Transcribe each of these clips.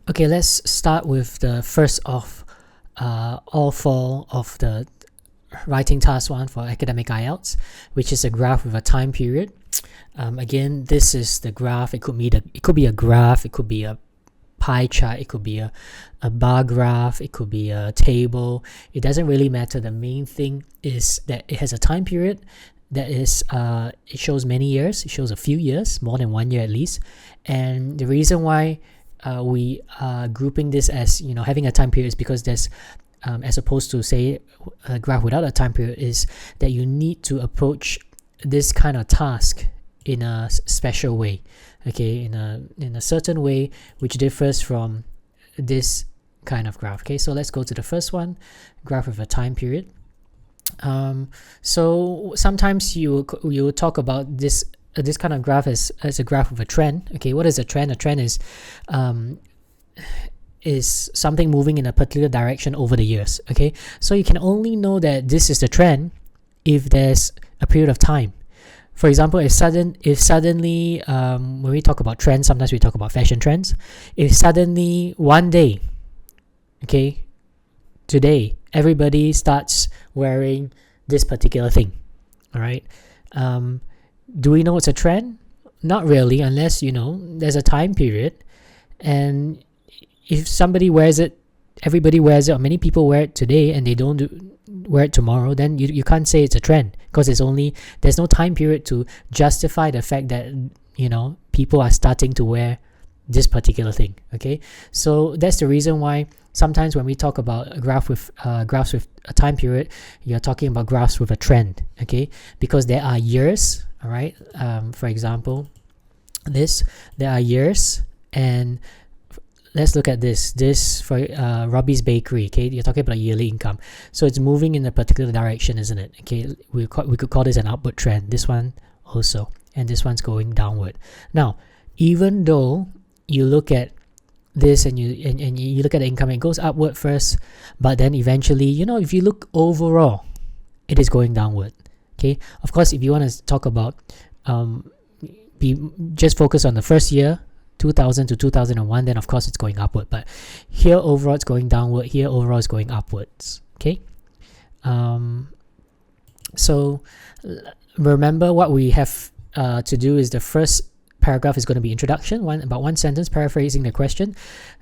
Okay, let's start with the first of all four of the writing task one for academic IELTS, which is a graph with a time period. Again, this is the graph. It could be a graph, it could be a pie chart, it could be a bar graph, it could be a table. It doesn't really matter. The main thing is that it has a time period that is it shows many years. It shows a few years, more than 1 year at least. And the reason why we are grouping this as having a time period is because there's as opposed to say a graph without a time period, is that you need to approach this kind of task in a special way, okay, in a certain way which differs from this kind of graph. Okay, so let's go to the first one, graph with a time period. So sometimes you talk about this kind of graph as a graph of a trend. Okay, what is a trend? A trend is something moving in a particular direction over the years. Okay, so you can only know that this is the trend if there's a period of time. For example, if suddenly when we talk about trends, sometimes we talk about fashion trends. If suddenly one day, okay, today everybody starts wearing this particular thing, all right, do we know it's a trend? Not really, unless there's a time period. And if somebody wears it, everybody wears it, or many people wear it today and they don't wear it tomorrow, then you can't say it's a trend, because there's no time period to justify the fact that people are starting to wear this particular thing. Okay, so that's the reason why sometimes when we talk about a graph with graphs with a time period, you're talking about graphs with a trend. Okay, because there are years. All right, for example, there are years, and let's look at this for Robbie's Bakery. Okay, you're talking about yearly income, so it's moving in a particular direction, isn't it? Okay, we could call this an upward trend. This one also, and this one's going downward. Now, even though you look at this and you look at the income, it goes upward first, but then eventually, if you look overall, it is going downward. Okay, of course, if you want to talk about just focus on the first year, 2000 to 2001, then of course it's going upward. But here overall it's going downward, here overall it's going upwards. Okay, so remember what we have to do is the first paragraph is going to be introduction, about one sentence paraphrasing the question.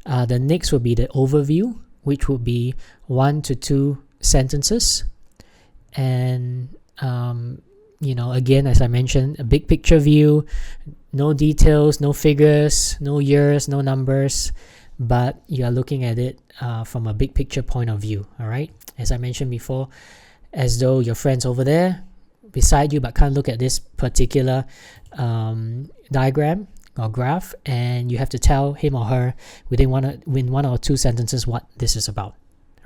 The next will be the overview, which will be 1 to 2 sentences. And again, as I mentioned, a big picture view, no details, no figures, no years, no numbers, but you are looking at it from a big picture point of view. All right, as I mentioned before, as though your friend's over there beside you but can't look at this particular diagram or graph, and you have to tell him or her within one or two sentences what this is about.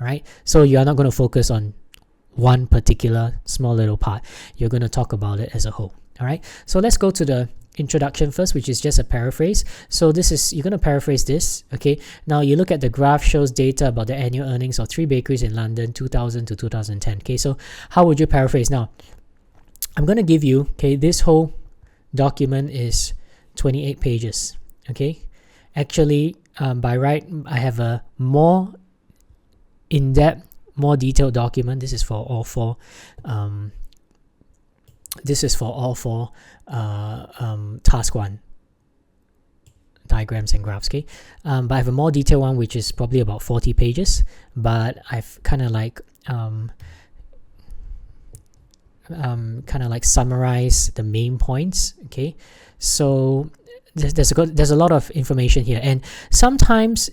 All right, so you are not going to focus on one particular small little part. You're going to talk about it as a whole. All right, so let's go to the introduction first, which is just a paraphrase. So you're going to paraphrase this. Okay, now you look at the graph, shows data about the annual earnings of 3 bakeries in London 2000 to 2010. Okay, so how would you paraphrase? Now I'm going to give you, okay, this whole document is 28 pages. Okay, actually by right I have a more in-depth, more detailed document. This is for all four task 1 diagrams and graphs. Okay, but I have a more detailed one which is probably about 40 pages, but I've kind of like summarize the main points. Okay, so there's a lot of information here, and sometimes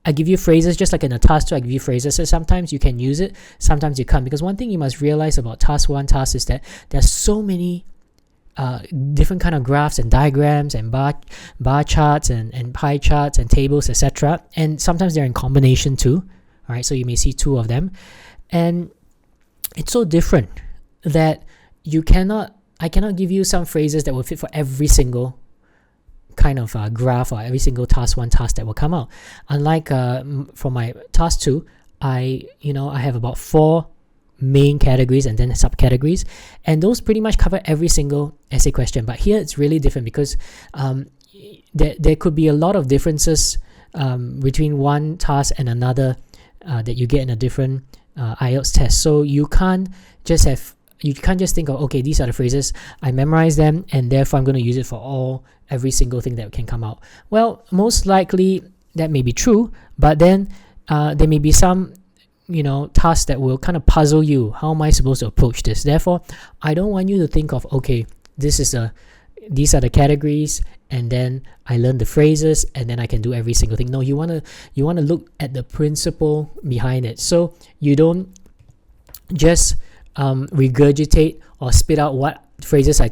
I give you phrases, just like in a task 2 I give you phrases, so sometimes you can use it, sometimes you can't, because one thing you must realize about task 1 tasks is that there's so many different kind of graphs and diagrams and bar charts and pie charts and tables, etc., and sometimes they're in combination too. All right, so you may see 2 of them, and it's so different that I cannot give you some phrases that will fit for every single kind of graph or every single task 1 task that will come out. Unlike for my task 2, I have about 4 main categories and then subcategories, and those pretty much cover every single essay question. But here it's really different because there could be a lot of differences between one task and another that you get in a different IELTS test. So you can't just think of, okay, these are the phrases, I memorize them, and therefore I'm going to use it for every single thing that can come out. Well, most likely that may be true, but then there may be some tasks that will kind of puzzle you. How am I supposed to approach this? Therefore, I don't want you to think of, okay, these are the categories, and then I learn the phrases, and then I can do every single thing. No, you wanna look at the principle behind it. So you don't just regurgitate or spit out what phrases I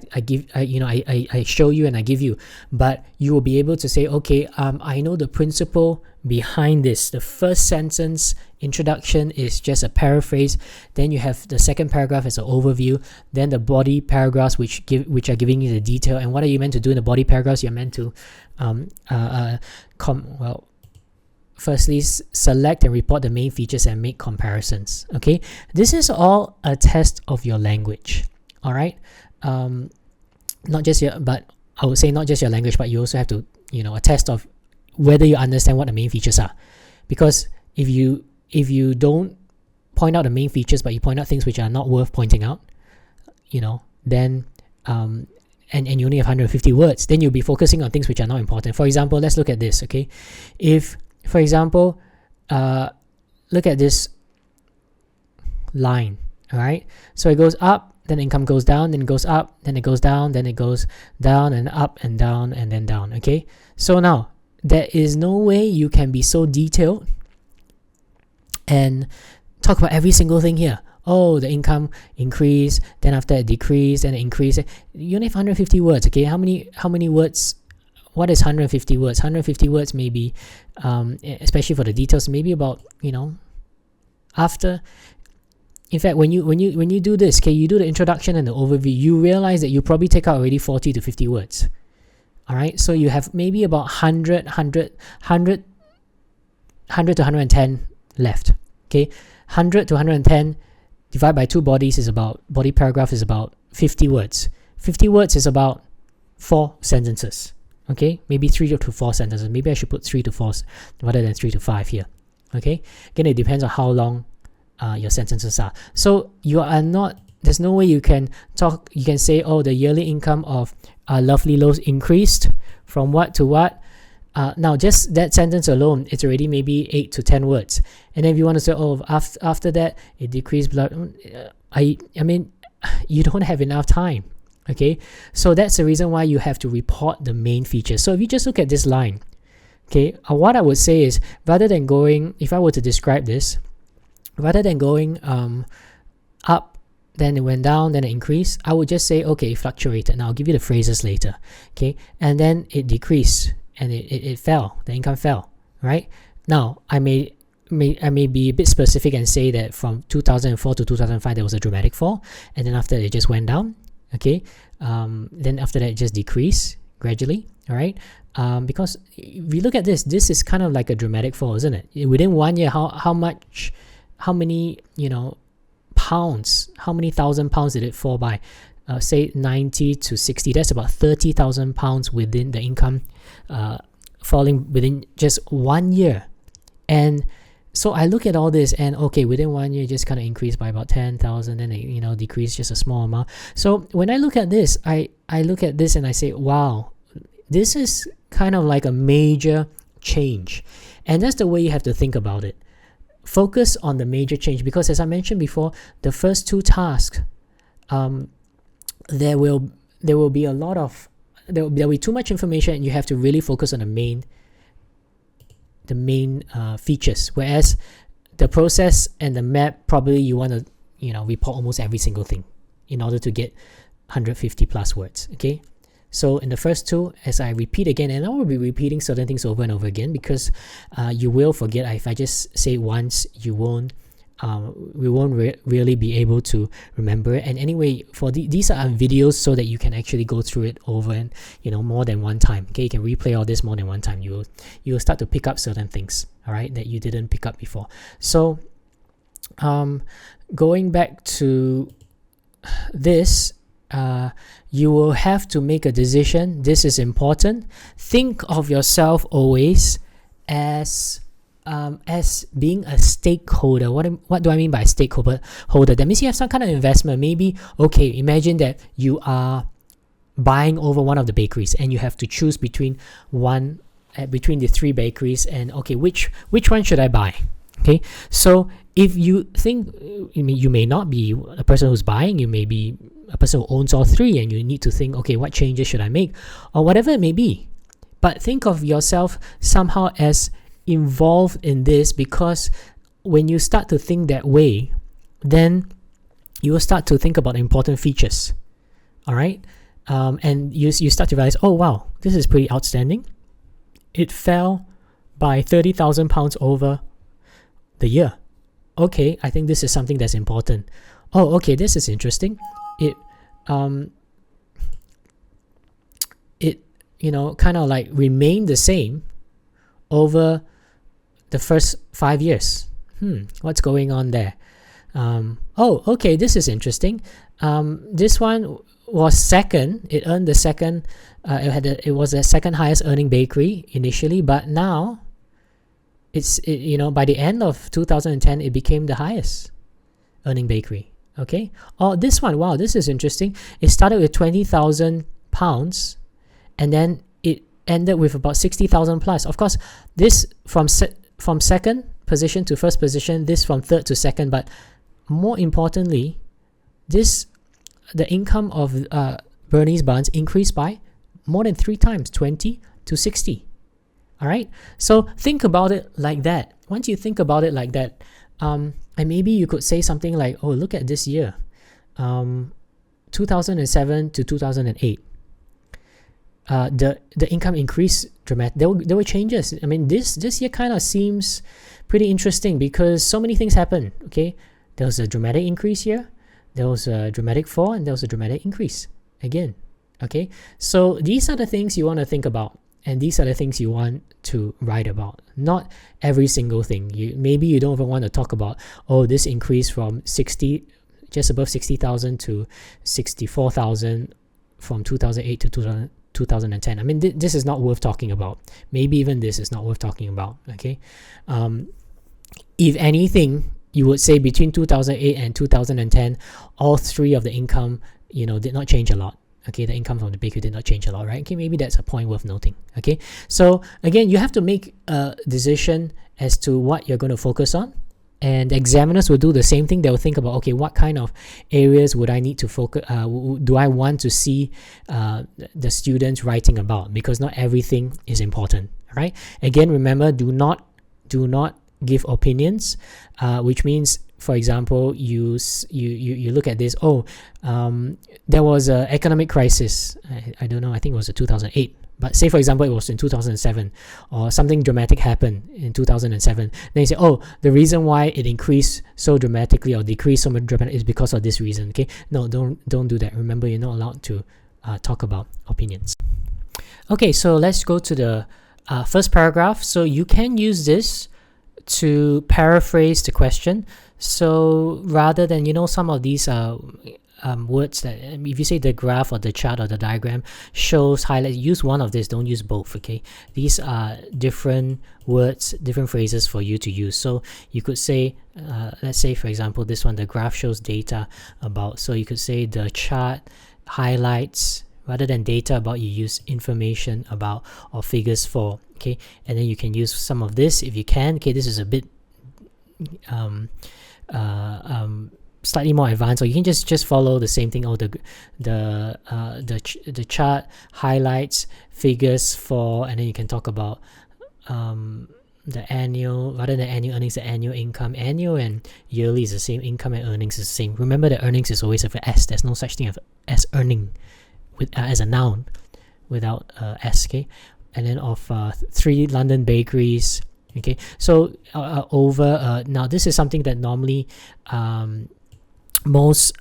show you and I give you, but you will be able to say, okay, I know the principle behind this. The first sentence introduction is just a paraphrase, then you have the second paragraph as an overview, then the body paragraphs which are giving you the detail. And what are you meant to do in the body paragraphs? You're meant to firstly select and report the main features and make comparisons. Okay, this is all a test of your language. All right, not just your language, but you also have to a test of whether you understand what the main features are. Because if you don't point out the main features, but you point out things which are not worth pointing out, then and you only have 150 words, then you'll be focusing on things which are not important. For example, let's look at this. Okay, if for example, look at this line. All right, so it goes up, then income goes down, then it goes up, then it goes down, then it goes down and up and down and then down. Okay, so now there is no way you can be so detailed and talk about every single thing here. Oh, the income increase, then after it decrease, then it increase. You only have 150 words. Okay, how many words? What is 150 words? 150 words maybe, especially for the details, maybe about after. In fact, when you do this, okay, you do the introduction and the overview, you realize that you probably take out already 40 to 50 words. All right, so you have maybe about 100 to 110 left. Okay, 100 to 110 divided by 2 bodies is about, body paragraph is about 50 words. 50 words is about 4 sentences. Okay, maybe 3 to 4 sentences. Maybe I should put 3 to 4 rather than 3 to 5 here. Okay, again, it depends on how long your sentences are. So there's no way you can say, oh, the yearly income of Lovely Loaves increased from what to what. Now just that sentence alone, it's already maybe 8 to 10 words. And then if you want to say, oh, after that it decreased, I mean, you don't have enough time. Okay, so that's the reason why you have to report the main features. So if you just look at this line, okay, what I would say is, rather than going, if I were to describe this, rather than going up, then it went down, then it increased, I would just say, okay, it fluctuated. Now I'll give you the phrases later. Okay, and then it decreased and it fell, the income fell, right? Now I may be a bit specific and say that from 2004 to 2005 there was a dramatic fall, and then after that it just went down. Okay, then after that it just decreased gradually. All right, because if you look at this is kind of like a dramatic fall, isn't it? Within 1 year, how many pounds, how many £1,000 did it fall by? Say 90 to 60, that's about £30,000 within the income falling within just 1 year. And so I look at all this and, okay, within 1 year, just kind of increased by about 10,000, then it decreased just a small amount. So when I look at this, I look at this and I say, wow, this is kind of like a major change. And that's the way you have to think about it. Focus on the major change, because as I mentioned before, the first 2 tasks, there will be a lot of, there will be too much information, and you have to really focus on the main features. Whereas the process and the map, probably you want to report almost every single thing in order to get 150 plus words. Okay, so in the first 2, as I repeat again, and I will be repeating certain things over and over again, because you will forget. If I just say it once, you won't we won't really be able to remember it. And anyway, for these are videos so that you can actually go through it over and more than one time. Okay, you can replay all this more than one time. You will start to pick up certain things, all right, that you didn't pick up before. So going back to this, you will have to make a decision. This is important. Think of yourself always as being a stakeholder. What do I mean by stakeholder? That means you have some kind of investment. Maybe, okay, imagine that you are buying over one of the bakeries and you have to choose between the three bakeries, and okay, which one should I buy? Okay, so if you think, you may not be a person who's buying, you may be a person who owns all three, and you need to think, okay, what changes should I make, or whatever it may be. But think of yourself somehow as involved in this, because when you start to think that way, then you will start to think about important features. All right, and you start to realize, oh wow, this is pretty outstanding. It fell by £30,000 over the year. Okay, I think this is something that's important. Oh, okay, this is interesting. It kind of like remained the same over the first 5 years. What's going on there? Oh, okay, this is interesting. This one was second. It earned the second. It was the second highest earning bakery initially, but now by the end of 2010, it became the highest earning bakery. Okay. Oh, this one, wow, this is interesting. It started with £20,000, and then it ended with about 60,000 plus. Of course, this from second position to first position, this from third to second, but more importantly, the income of Bernie's Buns increased by more than 3 times, 20 to 60. All right, so think about it like that. Once you think about it like that, and maybe you could say something like, oh, look at this year, 2007 to 2008. The income increased dramatically. There were changes. I mean, this year kind of seems pretty interesting because so many things happened. Okay, there was a dramatic increase here, there was a dramatic fall, and there was a dramatic increase again. Okay, so these are the things you want to think about, and these are the things you want to write about. Not every single thing. Maybe you don't even want to talk about, oh, this increase from just above 60,000 to 64,000 from 2008 to 2010. I mean, this is not worth talking about. Maybe even this is not worth talking about. Okay, if anything, you would say between 2008 and 2010, all three of the income, did not change a lot. Okay, the income from the bakery did not change a lot, right? Okay, maybe that's a point worth noting. Okay, so again, you have to make a decision as to what you're going to focus on, and examiners will do the same thing. They'll think about, okay, what kind of areas would I need to focus? Do I want to see the students writing about? Because not everything is important, right? Again, remember, do not give opinions, which means, for example, you look at this. There was an economic crisis. I don't know. I think it was 2008. But say, for example, it was in 2007, or something dramatic happened in 2007. Then you say, oh, the reason why it increased so dramatically or decreased so much dramatically is because of this reason. Okay, no, don't do that. Remember, you're not allowed to talk about opinions. Okay, so let's go to the first paragraph. So you can use this to paraphrase the question. So rather than, some of these words that if you say the graph or the chart or the diagram shows highlight, use one of this, don't use both. Okay, these are different words, different phrases for you to use. So you could say, let's say for example, this one, the graph shows data about, so you could say the chart highlights, rather than data about, you use information about or figures for. Okay, and then you can use some of this if you can. Okay, this is a bit slightly more advanced, or you can just follow the same thing. The chart highlights figures for, and then you can talk about the annual, rather than annual earnings, the annual income. Annual and yearly is the same. Income and earnings is the same. Remember that earnings is always with an S. There's no such thing as earning as a noun without S. Okay, and then of 3 London bakeries. Okay, so over now this is something that normally most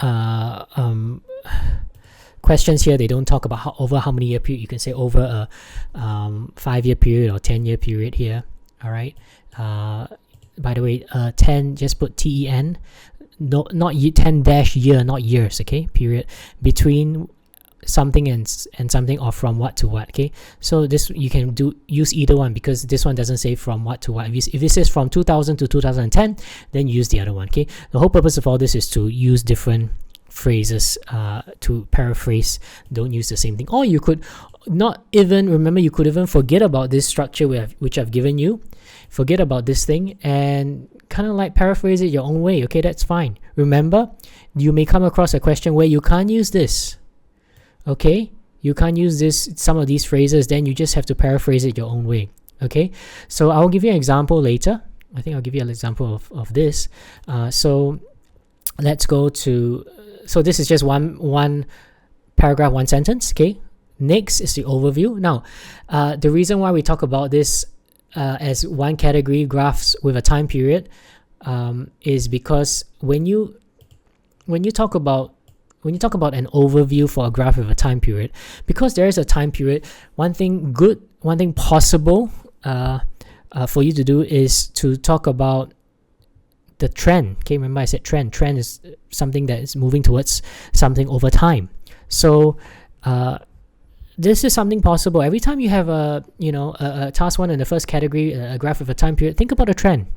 questions here, they don't talk about over how many year period. You can say over a 5-year period or 10-year period here. All right, by the way, 10, just put TEN, not 10 dash year, not years. Okay, period between something and something, or from what to what. Okay, so this you can use either one, because this one doesn't say from what to what. If it says from 2000 to 2010, then use the other one. Okay, the whole purpose of all this is to use different phrases to paraphrase. Don't use the same thing. Or you could not even remember, you could even forget about this structure which I've given you, forget about this thing, and kind of like paraphrase it your own way. Okay, that's fine. Remember, you may come across a question where you can't use this. Okay, you can't use some of these phrases, then you just have to paraphrase it your own way. Okay, so I'll give you an example later. I think I'll give you an example of this. So let's go to, so this is just one paragraph, one sentence. Okay, next is the overview. Now, the reason why we talk about this as one category, graphs with a time period, is because when you talk about an overview for a graph with a time period, because there is a time period, one thing possible for you to do is to talk about the trend. Okay, remember I said trend. Trend is something that is moving towards something over time. So this is something possible. Every time you have a task one in the first category, a graph with a time period, think about a trend.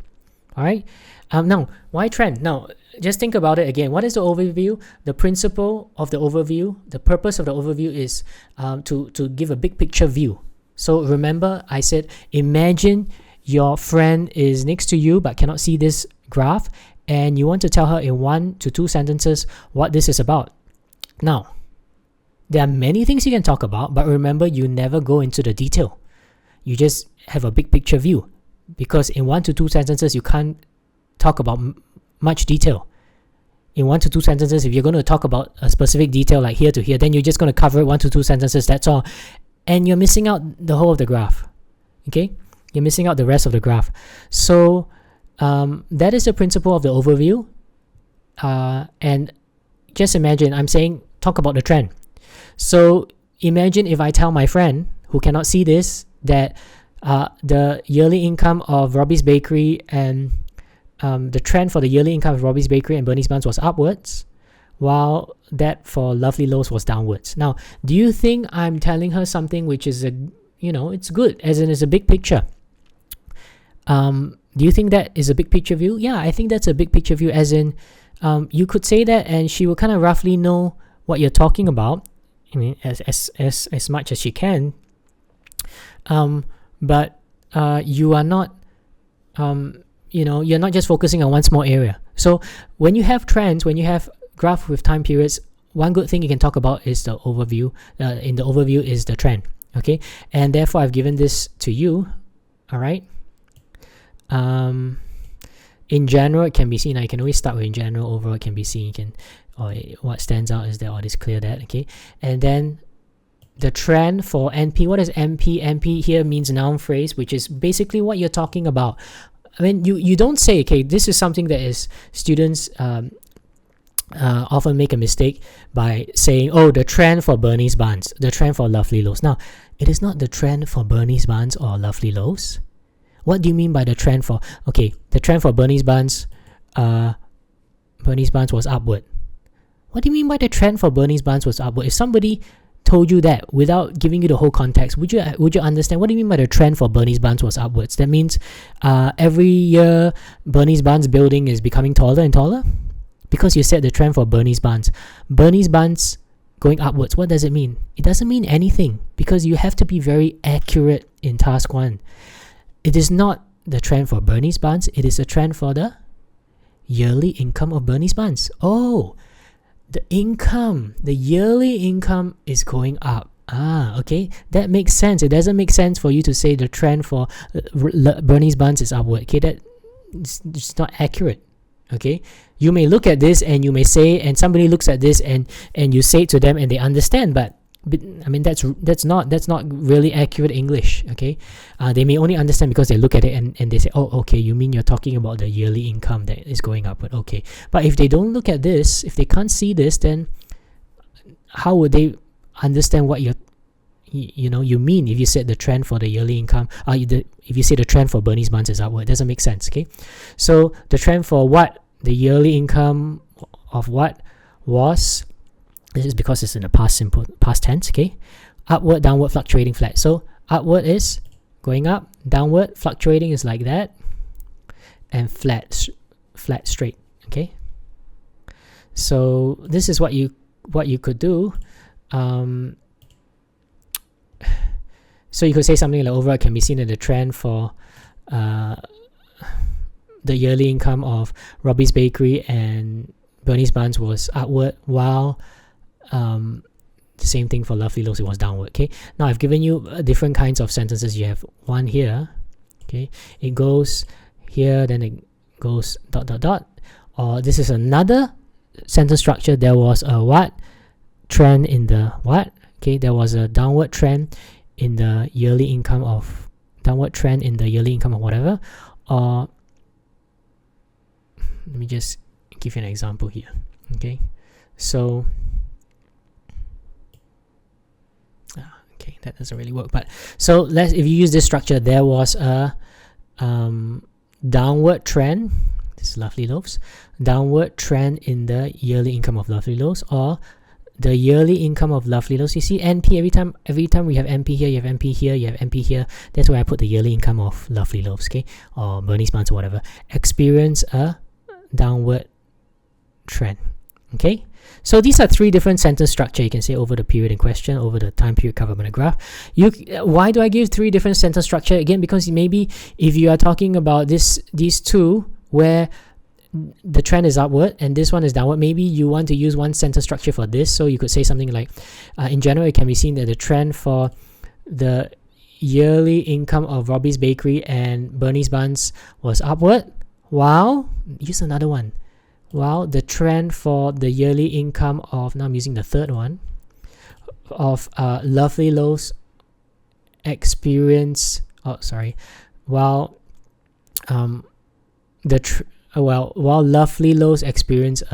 All right. Now, why trend? Now, just think about it again. What is the overview? The principle of the overview, the purpose of the overview is to give a big picture view. So remember, I said, imagine your friend is next to you but cannot see this graph, and you want to tell her in 1 to 2 sentences what this is about. Now, there are many things you can talk about, but remember, you never go into the detail. You just have a big picture view, because in 1 to 2 sentences, you can't talk about much detail. In 1 to 2 sentences, if you're going to talk about a specific detail like here to here, then you're just going to cover it 1 to 2 sentences, that's all. And you're missing out the whole of the graph. Okay? You're missing out the rest of the graph. So that is the principle of the overview. And just imagine, I'm saying talk about the trend. So imagine if I tell my friend who cannot see this that the yearly income of Robbie's Bakery and the trend for the yearly income of Robbie's Bakery and Bernie's Buns was upwards, while that for Lovely Loaves was downwards. Now, do you think I'm telling her something which is it's good, as in it's a big picture? Do you think that is a big picture view? Yeah, I think that's a big picture view, as in you could say that and she will kind of roughly know what you're talking about. I mean, as much as she can. But you are not you're not just focusing on one small area. So when you have trends, when you have graph with time periods, one good thing you can talk about is the overview. In the overview is the trend. Okay, and therefore I've given this to you. All right. In general, it can be seen. I can always start with in general. Overall, it can be seen. You can, or what stands out is that, or is clear that. Okay, and then the trend for NP. What is NP? NP here means noun phrase, which is basically what you're talking about. I mean, you don't say, okay, this is something that is students often make a mistake by saying, oh, the trend for Bernie's Buns, the trend for Lovely Loaves. Now, it is not the trend for Bernie's Buns or Lovely Loaves. What do you mean by the trend for? Okay, the trend for Bernie's Buns was upward. What do you mean by the trend for Bernie's Buns was upward? If somebody told you that without giving you the whole context, would you understand? What do you mean by the trend for Bernie's Buns was upwards? That means every year Bernie's Buns building is becoming taller and taller? Because you said the trend for Bernie's Buns. Bernie's Buns going upwards, what does it mean? It doesn't mean anything, because you have to be very accurate in task 1. It is not the trend for Bernie's Buns, it is a trend for the yearly income of Bernie's Buns. Oh, the income, the yearly income is going up. Okay, that makes sense. It doesn't make sense for you to say the trend for Bernie's Buns is upward. Okay, it's not accurate. Okay, you may look at this and you may say, and somebody looks at this and you say it to them and they understand, but I mean that's not really accurate English. Okay, they may only understand because they look at it and they say, oh, okay, you mean you're talking about the yearly income that is going upward. Okay, but if they don't look at this, if they can't see this, then how would they understand what you mean if you said the trend for the yearly income? If you say the trend for Bernie's Buns is upward, it doesn't make sense. Okay, so the trend for what, the yearly income of what was This is because it's in the past tense, okay? Upward, downward, fluctuating, flat. So upward is going up, downward, fluctuating is like that, and flat, straight, okay? So this is what you could do. So you could say something like, overall can be seen in the trend for the yearly income of Robbie's Bakery and Bernie's Buns was upward, while the same thing for Lovely Loaves, it was downward. Okay, now I've given you different kinds of sentences. You have one here, okay, it goes here, then it goes ... Or this is another sentence structure. There was a what trend in the what, okay, there was a downward trend in the yearly income of whatever. Or let me just give you an example here. Okay, so okay, that doesn't really work, but so if you use this structure, there was a downward trend, this is Lovely Loaves, downward trend in the yearly income of Lovely Loaves, or the yearly income of Lovely Loaves. You see NP, every time we have NP here, you have NP here, you have NP here. That's why I put the yearly income of Lovely Loaves, okay, or Bernie's Buns or whatever, experience a downward trend. Okay, so these are three different sentence structure. You can say over the period in question, over the time period covered by the graph. Why do I give three different sentence structure? Again, because maybe if you are talking about these two where the trend is upward and this one is downward, maybe you want to use one sentence structure for this. So you could say something like, in general, it can be seen that the trend for the yearly income of Robbie's Bakery and Bernie's Buns was upward, while, use another one, while the trend for the yearly income of, now I'm using the third one, of Lovely Loaves experience, while while Lovely Loaves experience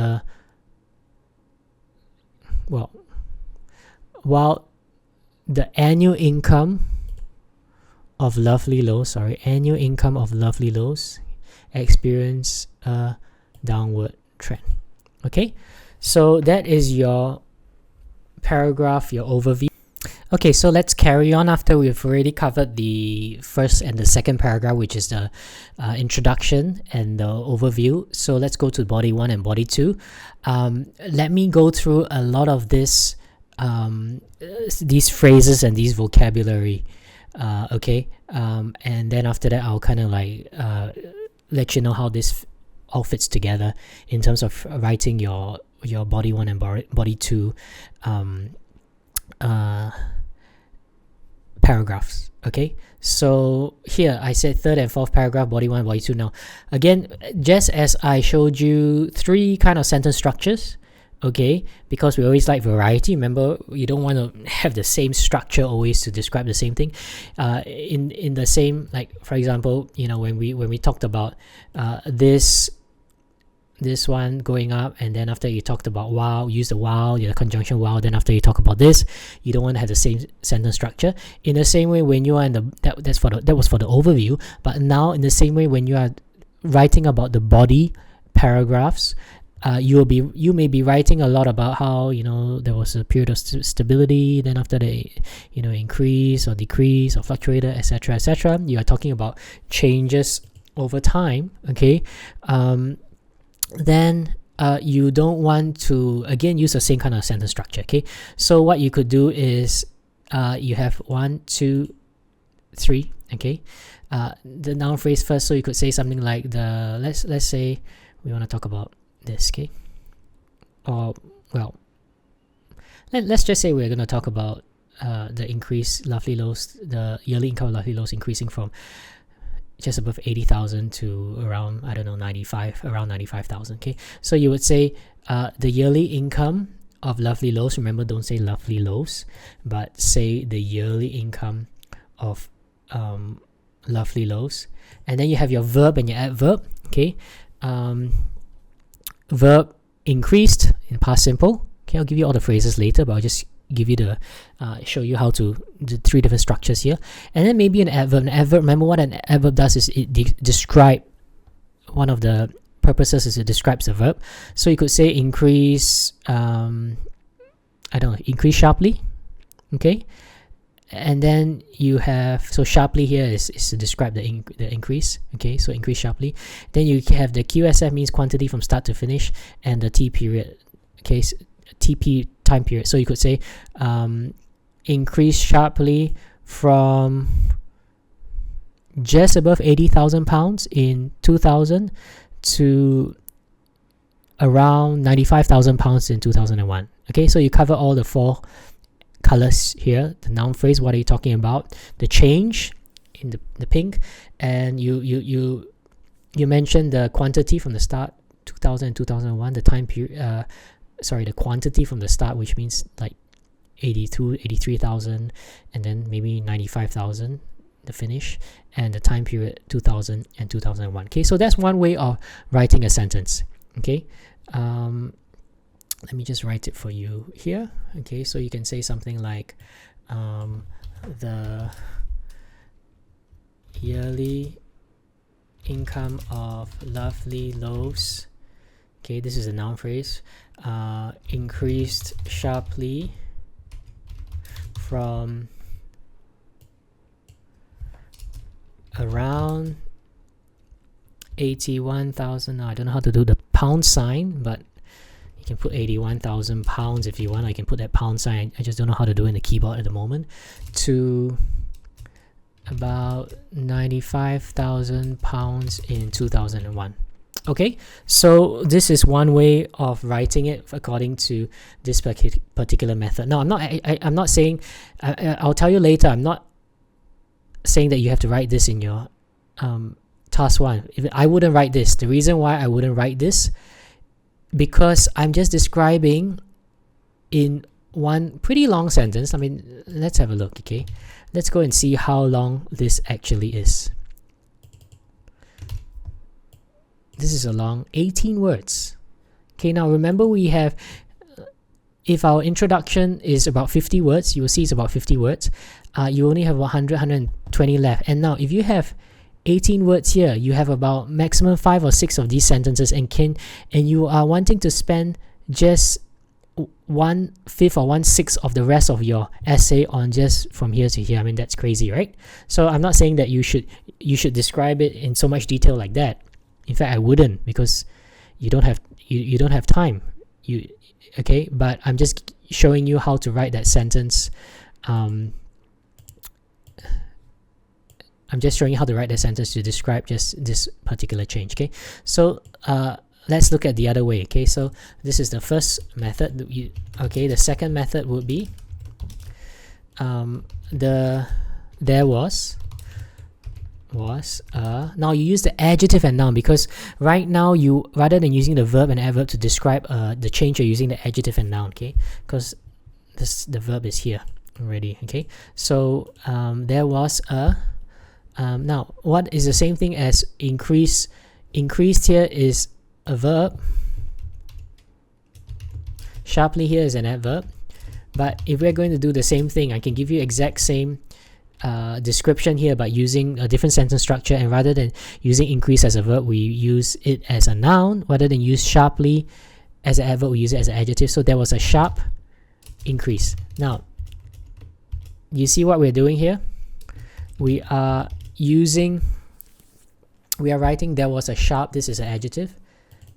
while the annual income of Lovely Loaves, experience a downward trend. Okay, so that is your paragraph, your overview. Okay, so let's carry on after we've already covered the first and the second paragraph, which is the introduction and the overview. So let's go to body 1 and body 2. Let me go through a lot of these phrases and these vocabulary, okay, and then after that I'll kind of like let you know how this all fits together in terms of writing your body 1 and body 2 paragraphs. Okay, so here I said third and fourth paragraph, body 1, body 2. Now again, just as I showed you three kind of sentence structures, okay, because we always like variety. Remember, you don't want to have the same structure always to describe the same thing. In the same, like for example, you know, when we talked about this one going up, and then after you talked about while, use the while, the conjunction while, then after you talk about this, you don't want to have the same sentence structure. In the same way, when you are in that was for the overview, but now in the same way when you are writing about the body paragraphs, you may be writing a lot about how, you know, there was a period of stability, then after the, you know, increase or decrease or fluctuated, etc. You are talking about changes over time, okay. Then you don't want to again use the same kind of sentence structure, okay. So what you could do is you have 1, 2, 3, okay, the noun phrase first. So you could say something like let's say we want to talk about this, okay, or well, let's just say we're going to talk about the increase, Lovely Loaves, the yearly income of Lovely Loaves increasing from just above 80,000 to around, I don't know, around 95,000. Okay, so you would say the yearly income of Lovely Loaves. Remember, don't say Lovely Loaves, but say the yearly income of Lovely Loaves. And then you have your verb and your adverb. Okay, verb increased in past simple. Okay, I'll give you all the phrases later, but I'll just give you the show you how to the three different structures here. And then maybe an adverb. An adverb, remember what an adverb does is it describe, one of the purposes is it describes the verb. So you could say increase increase sharply. Okay, and then you have, so sharply here is to describe the increase. Okay, so increase sharply. Then you have the QSF, means quantity from start to finish, and the T period. Okay, so TP, time period. So you could say increase sharply from just above 80,000 pounds in 2000 to around 95,000 pounds in 2001. Okay, so you cover all the four colors here. The noun phrase, what are you talking about? The change in the pink, and you mentioned the quantity from the start, 2000 and 2001. The time period, the quantity from the start, which means like 83,000, and then maybe 95,000, the finish, and the time period 2000 and 2001. Okay, so that's one way of writing a sentence. Okay, let me just write it for you here. Okay, so you can say something like the yearly income of Lovely Loaves, okay, this is a noun phrase, increased sharply from around 81,000. I don't know how to do the pound sign, but you can put 81,000 pounds if you want. I can put that pound sign. I just don't know how to do it in the keyboard at the moment. To about 95,000 pounds in 2001. Okay, so this is one way of writing it according to this particular method. Now, I'm not saying, I'll tell you later, I'm not saying that you have to write this in your task 1. I wouldn't write this. The reason why I wouldn't write this, because I'm just describing in one pretty long sentence. I mean, let's have a look. Okay, let's go and see how long this actually is. This is a long 18 words. Okay, now remember we have, if our introduction is about 50 words, you will see it's about 50 words. You only have 120 left. And now if you have 18 words here, you have about maximum 5 or 6 of these sentences, and you are wanting to spend just 1/5 or 1/6 of the rest of your essay on just from here to here. I mean, that's crazy, right? So I'm not saying that you should describe it in so much detail like that. In fact, I wouldn't, because you don't have time. Okay, but I'm just showing you how to write that sentence. I'm just showing you how to write that sentence to describe just this particular change. Okay, so let's look at the other way. Okay, so this is the first method. The second method would be there was. Now you use the adjective and noun, because right now you, rather than using the verb and adverb to describe the change, you're using the adjective and noun. Okay, because the verb is here already. Okay, so there was a now what is the same thing as increase? Increased here is a verb, sharply here is an adverb. But if we're going to do the same thing, I can give you exact same description here by using a different sentence structure, and rather than using increase as a verb, we use it as a noun. Rather than use sharply as an adverb, we use it as an adjective. So there was a sharp increase. Now, you see what we're doing here? We are writing there was a sharp, this is an adjective,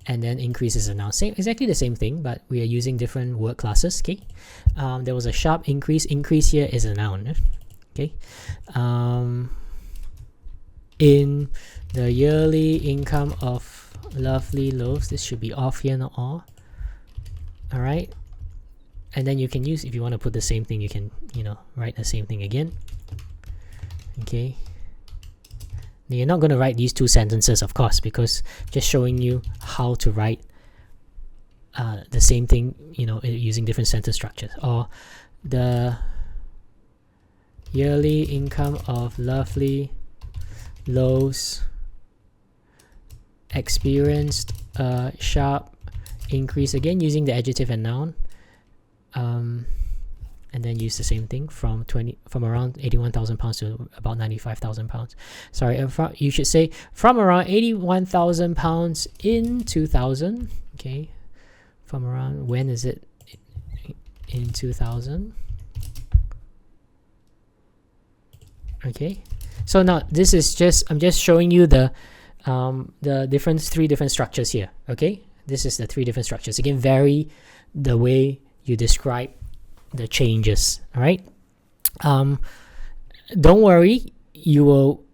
and then increase is a noun. Exactly the same thing, but we are using different word classes. Okay, there was a sharp increase. Increase here is a noun. Okay, in the yearly income of Lovely Loaves, this should be off here, not all. All right, and then you can use, if you want to put the same thing, you can write the same thing again. Okay, now you're not going to write these two sentences, of course, because just showing you how to write the same thing, using different sentence structures. Or the yearly income of Lovely Loaves experienced a sharp increase, again using the adjective and noun, and then use the same thing from around 81,000 pounds to about 95,000 pounds. Sorry, you should say from around 81,000 pounds in 2000. Okay, from around, when is it? in 2000. Okay, so now this is just, I'm just showing you the three different structures here. Okay, this is the three different structures. Again, vary the way you describe the changes. All right. Don't worry, you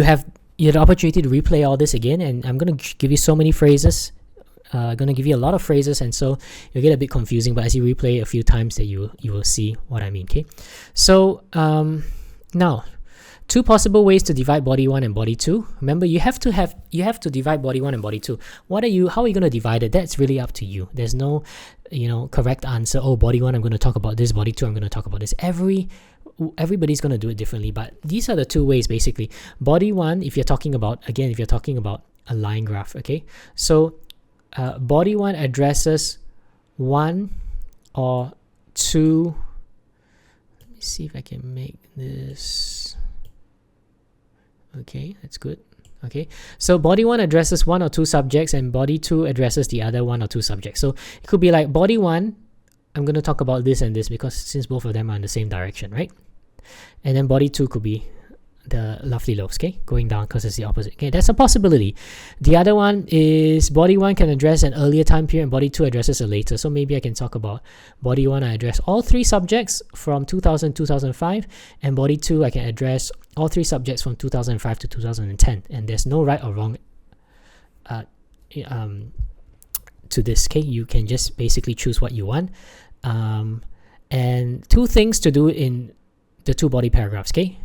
have the opportunity to replay all this again, and I'm gonna give you so many phrases. Gonna give you a lot of phrases, and so you'll get a bit confusing. But as you replay a few times, that you will see what I mean. Okay, so now, two possible ways to divide body 1 and body 2. Remember, you have to divide body 1 and body 2. How are you going to divide it? That's really up to you. There's no correct answer. Oh, body 1 I'm going to talk about this, body 2 I'm going to talk about this. Everybody's going to do it differently, but these are the two ways basically. Body 1, if you're talking about a line graph, okay? So body 1 addresses 1 or 2. See if I can make this. Okay, that's good. Okay, so body 1 addresses 1 or 2 subjects, and body 2 addresses the other 1 or 2 subjects. So it could be like body 1, I'm going to talk about this and this, because since both of them are in the same direction, right? And then body 2 could be the lovely loaves, okay, going down because it's the opposite. Okay, that's a possibility. The other one is body 1 can address an earlier time period, and body 2 addresses a later. So maybe I can talk about body 1, I address all 3 subjects from 2000 to 2005, and body 2 I can address all 3 subjects from 2005 to 2010, and there's no right or wrong to this. Okay, you can just basically choose what you want. And 2 things to do in the 2 body paragraphs. Okay,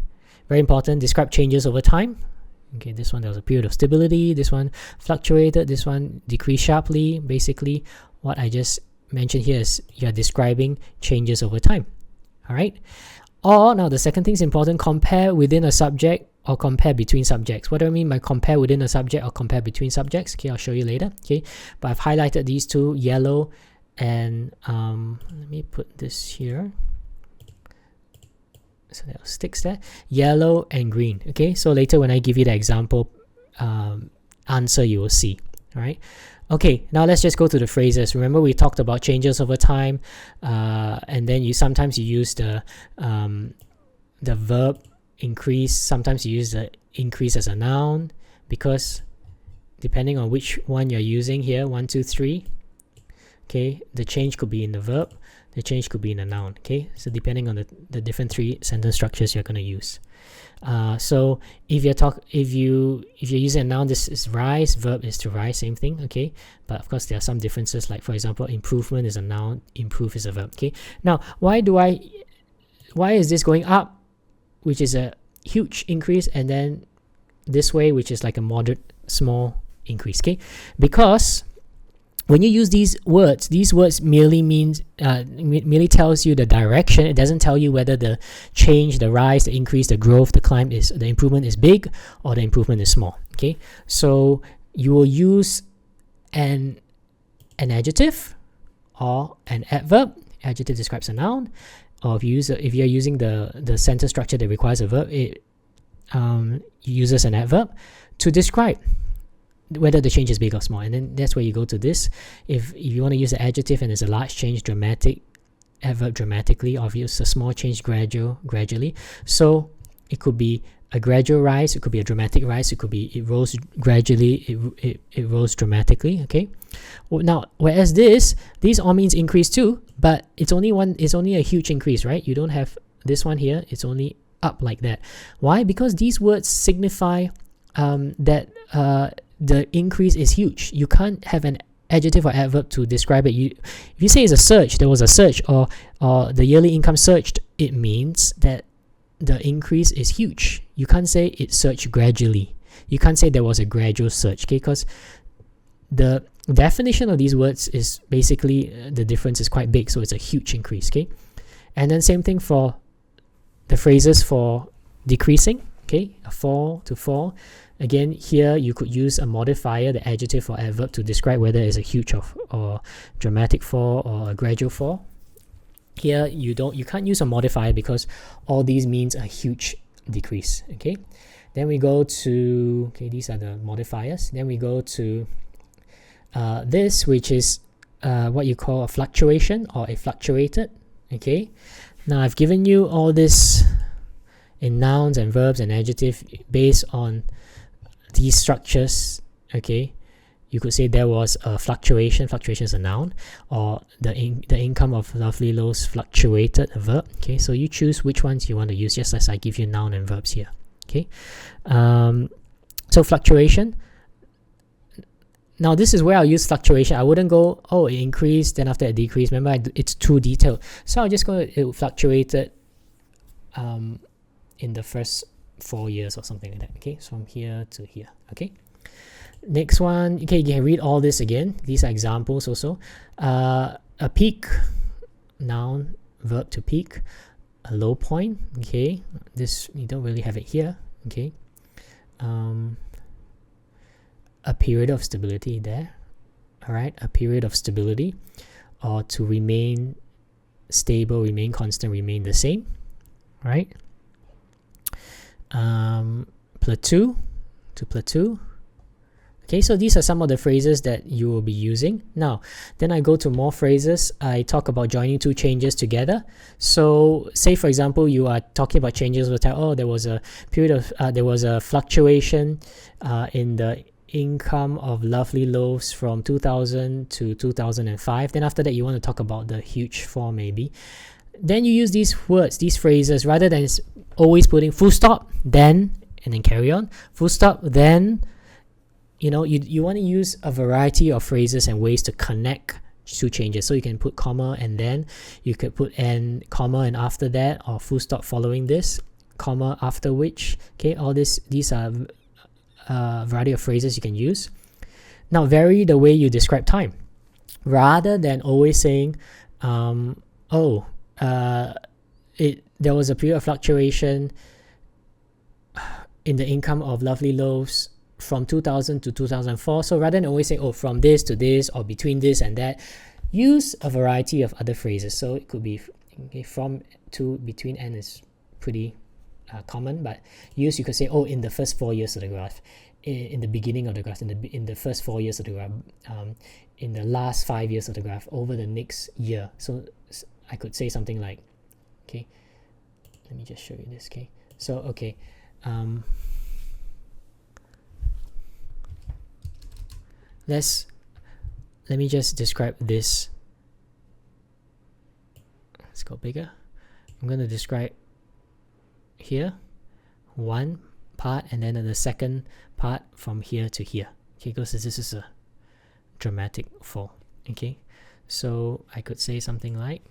very important. Describe changes over time. Okay, this one there was a period of stability, this one fluctuated, this one decreased sharply. Basically what I just mentioned here is you're describing changes over time. All right, or now the second thing is important: compare within a subject or compare between subjects. What do I mean by compare within a subject or compare between subjects? Okay, I'll show you later. Okay, but I've highlighted these 2, yellow and let me put this here so that sticks there, yellow and green. Okay, so later when I give you the example answer, you will see. All right, okay, now let's just go to the phrases. Remember, we talked about changes over time, and then sometimes you use the verb increase. Sometimes you use the increase as a noun, because depending on which one you're using here, 1, 2, 3, okay, the change could be in the verb, the change could be in a noun. Okay, so depending on the different 3 sentence structures you're going to use. So if you're using a noun, this is rise, verb is to rise, same thing. Okay, but of course there are some differences, like for example, improvement is a noun, improve is a verb. Okay, now why is this going up, which is a huge increase, and then this way, which is like a moderate small increase? Okay, because when you use these words merely merely tells you the direction. It doesn't tell you whether the change, the rise, the increase, the growth, the climb the improvement is big or the improvement is small. Okay, so you will use an adjective or an adverb. Adjective describes a noun, or if you're using the sentence structure that requires a verb, it uses an adverb to describe whether the change is big or small. And then that's where you go to this. If you want to use an adjective and there's a large change, dramatic, adverb dramatically, or if you use a small change, gradually. So it could be a gradual rise, it could be a dramatic rise, it could be it rose gradually, it rose dramatically. Okay, now whereas these all means increase too, but it's only a huge increase, right? You don't have this one here, it's only up like that. Why? Because these words signify that the increase is huge. You can't have an adjective or adverb to describe it. If you say it's a surge, there was a surge, or the yearly income surged, it means that the increase is huge. You can't say it surged gradually. You can't say there was a gradual surge, okay? Because the definition of these words is basically the difference is quite big, so it's a huge increase, okay? And then same thing for the phrases for decreasing, okay? A fall to fall. Again, here you could use a modifier, the adjective or adverb, to describe whether it's a huge or dramatic fall or a gradual fall. Here you can't use a modifier because all these means a huge decrease. Okay, then we go to these are the modifiers. Then we go to this, which is what you call a fluctuation, or it fluctuated. Okay, now I've given you all this in nouns and verbs and adjective based on these structures. Okay, you could say there was a fluctuation. Fluctuation is a noun, or the income of lovely loaves fluctuated, a verb. Okay, so you choose which ones you want to use, just as I give you noun and verbs here. Okay, so fluctuation. Now this is where I'll use fluctuation. I wouldn't go, oh, it increased, then after it decreased. Remember, it's too detailed. So I'll just go, it fluctuated in the first 4 years or something like that. Okay, so from here to here. Okay, next one. Okay, you can read all this again. These are examples also. A peak, noun, verb to peak. A low point. Okay, this, you don't really have it here. Okay, a period of stability there. All right, a period of stability, or to remain stable, remain constant, remain the same. All right. Plateau, to plateau. Okay, so these are some of the phrases that you will be using. Now, then I go to more phrases. I talk about joining two changes together. So, say for example, you are talking about changes with, oh, there was a period of, there was a fluctuation in the income of lovely loaves from 2000 to 2005. Then after that, you want to talk about the huge fall maybe. Then you use these words, these phrases, rather than always putting full stop, then, and then carry on. Full stop, then. You know, you want to use a variety of phrases and ways to connect two changes. So you can put comma and then, you could put and comma and after that, or full stop following this, comma after which. Okay, all these are a variety of phrases you can use. Now vary the way you describe time, rather than always saying, there was a period of fluctuation in the income of lovely loaves from 2000 to 2004. So rather than always say, oh, from this to this, or between this and that, use a variety of other phrases. So it could be, okay, from, to, between, and is pretty common, but you could say, oh, in the first 4 years of the graph, in the beginning of the graph, in the first 4 years of the graph, in the last 5 years of the graph, over the next year. So I could say something like, okay, let me just show you this. Okay, so okay, let me just describe this. Let's go bigger. I'm going to describe here one part, and then the second part from here to here. Okay, because this is a dramatic fall. Okay, so I could say something like,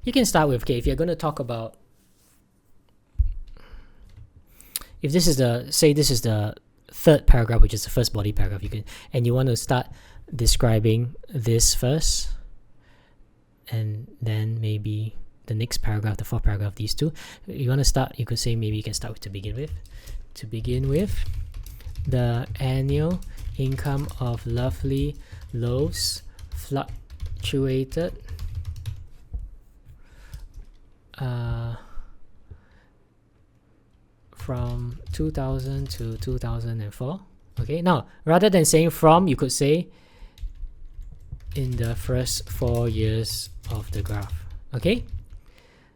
you can start with, okay, if you're going to talk about, if this is the, say this is the third paragraph, which is the first body paragraph, you can, and you want to start describing this first, and then maybe the next paragraph, the fourth paragraph, these two, you want to start, you could say, maybe you can start with to begin with, the annual income of lovely loaves fluctuated from 2000 to 2004. Okay, now rather than saying from, you could say in the first 4 years of the graph. Okay,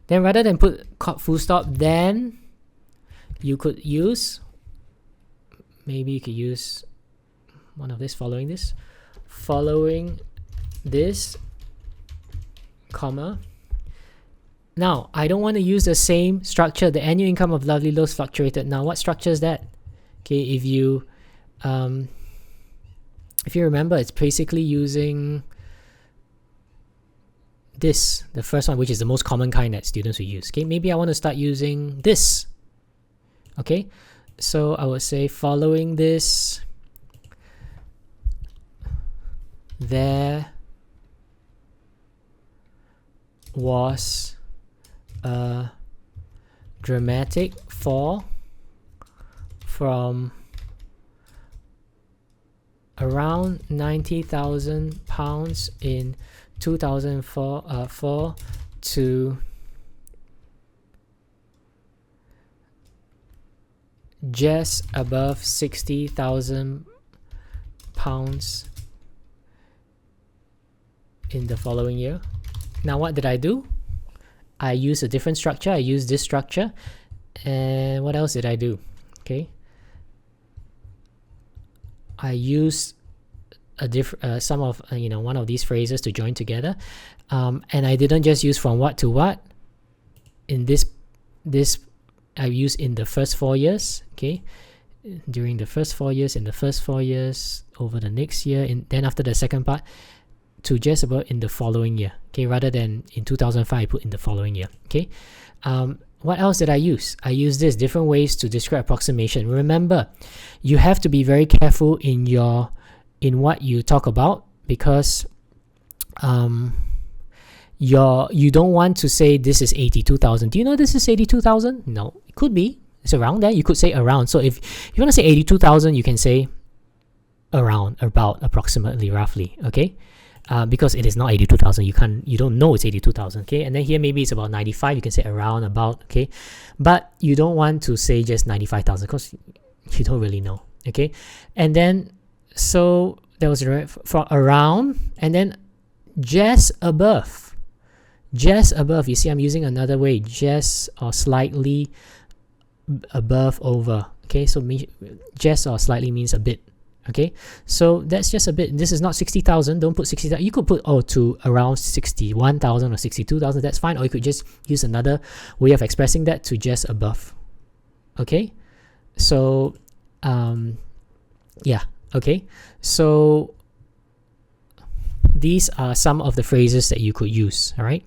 then rather than put full stop, then you could use, maybe you could use one of this, following this, comma. Now, I don't want to use the same structure. The annual income of lovely loaves fluctuated. Now, what structure is that? Okay, if you remember, it's basically using this, the first one, which is the most common kind that students will use. Okay, maybe I want to start using this. Okay, so I would say following this, there was a dramatic fall from around £90,000 in 2004 to just above £60,000 in the following year. Now what did I do? I used a different structure. I used this structure. And what else did I do? Okay, I used a some of one of these phrases to join together, and I didn't just use from what to what. In this I used in the first 4 years. Okay, during the first 4 years, in the first 4 years, over the next year, then after the second part, to just about in the following year. Okay, rather than in 2005, I put in the following year. Okay, what else did I use? I used this different ways to describe approximation. Remember, you have to be very careful in what you talk about, because you don't want to say this is 82,000. Do you know this is 82,000? No, it could be. It's around there. You could say around. So if you want to say 82,000, you can say around, about, approximately, roughly. Okay. Because it is not 82,000, you don't know it's 82,000. Okay, and then here maybe it's about 95. You can say around, about. Okay, but you don't want to say just 95,000 because you don't really know. Okay, and then so there was for around, and then just above. Just above. You see, I'm using another way. Just or slightly above, over. Okay, so just or slightly means a bit. Okay, so that's just a bit. This is not 60,000. Don't put 60,000. You could put to around 61,000 or 62,000. That's fine. Or you could just use another way of expressing that, to just above. Okay, so yeah. Okay, so these are some of the phrases that you could use. All right.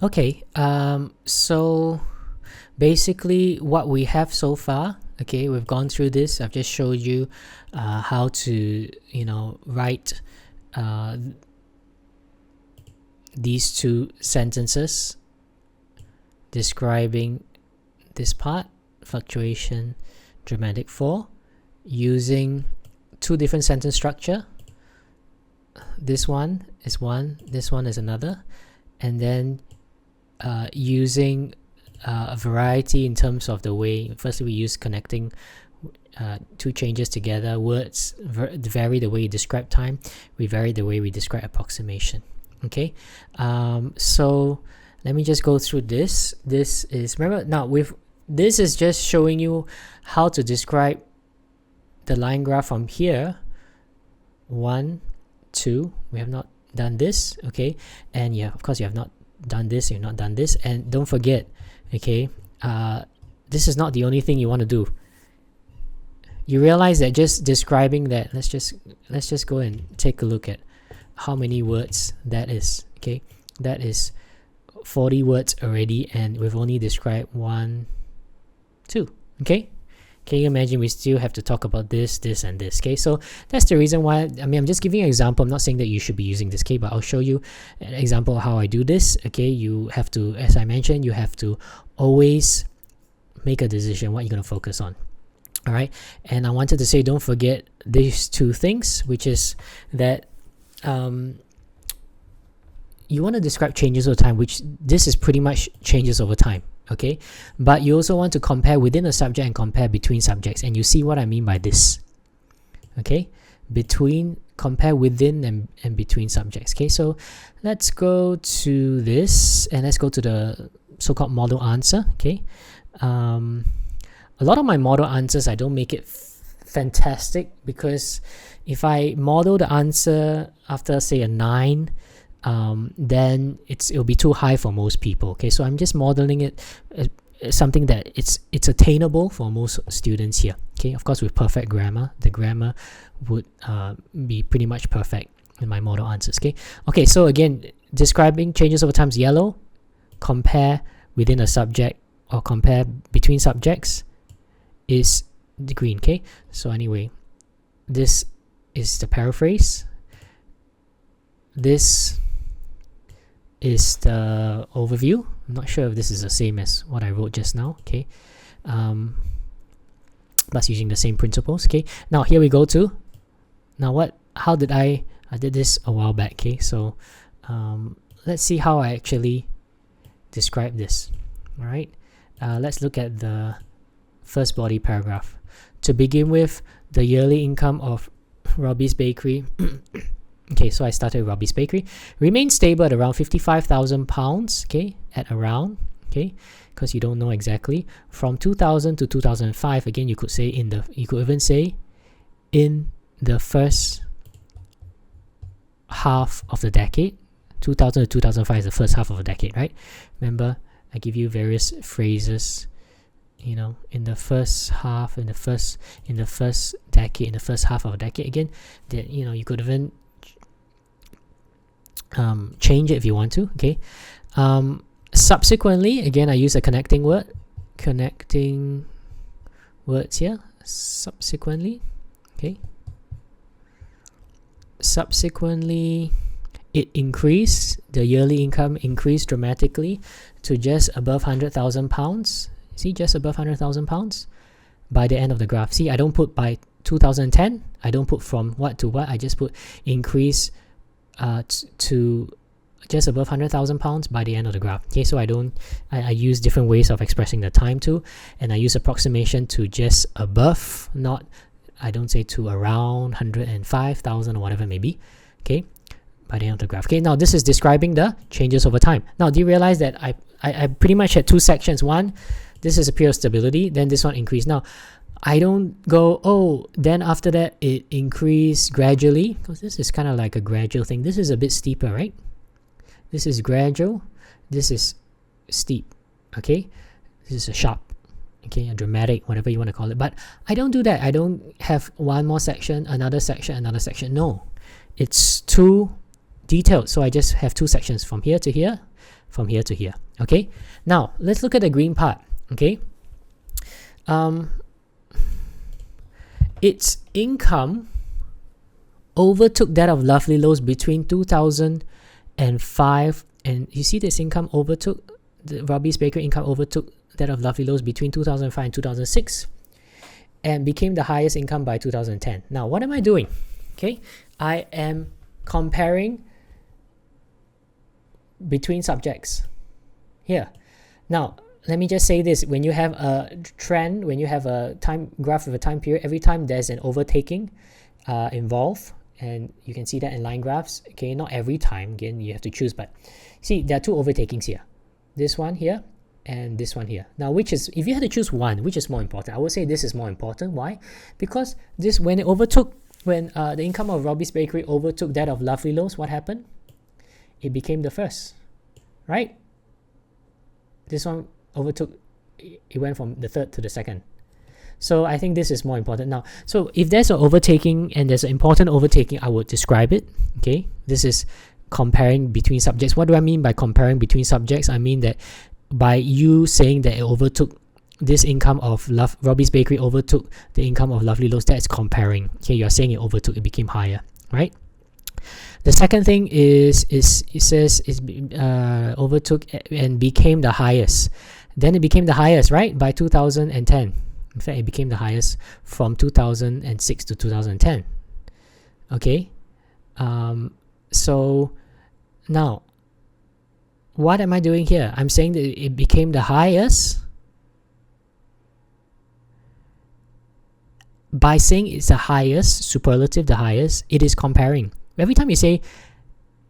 Okay. So basically, what we have so far. Okay, we've gone through this. I've just showed you how to, write these two sentences describing this part, fluctuation, dramatic 4, using two different sentence structure. This one is one, this one is another, and then using a variety in terms of the way. Firstly, we use connecting two changes together. Words vary the way you describe time. We vary the way we describe approximation. Okay, so let me just go through this. This is, remember now, this is just showing you how to describe the line graph from here. 1, 2. We have not done this. Okay, and yeah, of course you have not done this. You've not done this, and don't forget. Okay, this is not the only thing you want to do. You realize that just describing that, let's just go and take a look at how many words that is. Okay, that is 40 words already, and we've only described 1, 2. Okay, can you imagine we still have to talk about this, and this? Okay, so that's the reason why, I'm just giving you an example. I'm not saying that you should be using this, okay, but I'll show you an example of how I do this. Okay, you have to, as I mentioned, you have to always make a decision what you're going to focus on. All right, and I wanted to say, don't forget these two things, which is that you want to describe changes over time, which this is pretty much changes over time. Okay, but you also want to compare within a subject and compare between subjects, and you see what I mean by this. Okay, compare within and between subjects. Okay, so let's go to this, and let's go to the so-called model answer. Okay, a lot of my model answers, I don't make it fantastic, because if I model the answer after, say, a 9, then it'll be too high for most people. Okay, so I'm just modeling it something that it's attainable for most students here. Okay, of course with perfect grammar, the grammar would be pretty much perfect in my model answers. Okay, so again, describing changes over time is yellow. Compare within a subject or compare between subjects is the green. Okay, so anyway, this is the paraphrase. This is the overview. I'm not sure if this is the same as what I wrote just now. Okay, but using the same principles. Okay, now here we go to, how did I did this a while back. Okay, so let's see how I actually describe this. All right, let's look at the first body paragraph. To begin with, the yearly income of Robbie's Bakery okay, so I started with Robbie's Bakery, remained stable at around £55,000, okay, at around, okay, because you don't know exactly, from 2000 to 2005. Again, you could say you could even say in the first half of the decade. 2000 to 2005 is the first half of a decade, right? Remember, I give you various phrases, you know, in the first half, in the first decade, in the first half of a decade. Again, that, you know, you could even change it if you want to. Okay, subsequently, again, I use a connecting words here. Subsequently, okay, subsequently it increased, the yearly income increased dramatically to just above £100,000. See, just above £100,000 by the end of the graph. See, I don't put by 2010, I don't put from what to what, I just put increase to just above £100,000 by the end of the graph. Okay, so I use different ways of expressing the time too, and I use approximation to just above, not, I don't say to around 105,000 or whatever it may be. Okay, by the end of the graph. Okay, now this is describing the changes over time. Now, do you realize that I pretty much had two sections? One, this is a period of stability, then this one increased. Now, I don't go, oh, then after that it increased gradually, because this is kind of like a gradual thing. This is a bit steeper, right? This is gradual, this is steep, okay? This is a sharp, okay, a dramatic, whatever you want to call it. But I don't do that. I don't have one more section, another section, another section. No, it's too detailed. So I just have two sections, from here to here, from here to here, okay? Now, let's look at the green part, okay? Its income overtook that of Lovely Loaves between 2005, and you see this income overtook, the Robbie's Bakery income overtook that of Lovely Loaves between 2005 and 2006, and became the highest income by 2010. Now, what am I doing? Okay, I am comparing between subjects here. Now, let me just say this: when you have a trend, when you have a time graph of a time period, every time there's an overtaking involved, and you can see that in line graphs. Okay, not every time, again, you have to choose, but see, there are two overtakings here, this one here and this one here. Now, which is, if you had to choose one, which is more important? I would say this is more important. Why? Because this, when it overtook, when the income of Robbie's Bakery overtook that of Lovely Loaves, what happened? It became the first, right? This one overtook, it went from the third to the second. So I think this is more important. Now, so if there's an overtaking and there's an important overtaking, I would describe it. Okay, this is comparing between subjects. What do I mean by comparing between subjects? I mean that by you saying that it overtook, this income of Robbie's Bakery overtook the income of Lovely Loaves, that's comparing. Okay, you're saying it overtook, it became higher, right? The second thing is it says overtook and became the highest. Then it became the highest, right, by 2010. In fact, it became the highest from 2006 to 2010. Okay, so now what am I doing here? I'm saying that it became the highest by saying it's the highest, superlative, the highest. It is comparing. Every time you say,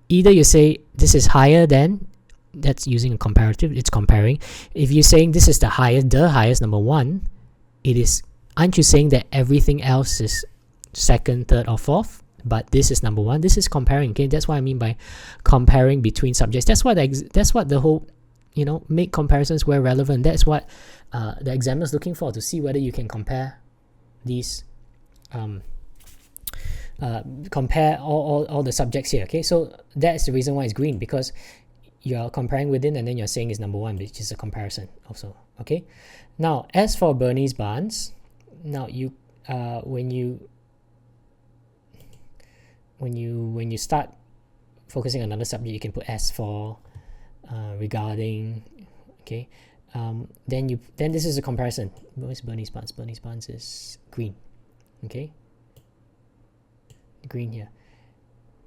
either you say this is higher than, that's using a comparative, it's comparing. If you're saying this is the highest, number one, it is, aren't you saying that everything else is second, third, or fourth? But this is number one. This is comparing. Okay, that's what I mean by comparing between subjects. That's what the whole, you know, make comparisons where relevant. That's what the examiner is looking for, to see whether you can compare these, compare all the subjects here. Okay, so that's the reason why it's green, because you're comparing within, and then you're saying is number one, which is a comparison also. Okay, now as for Bernie's Barnes, now you when you start focusing on another subject, you can put as for, regarding, okay, then this is a comparison. Where's Bernie's Buns? Bernie's Buns is green. Okay, green here.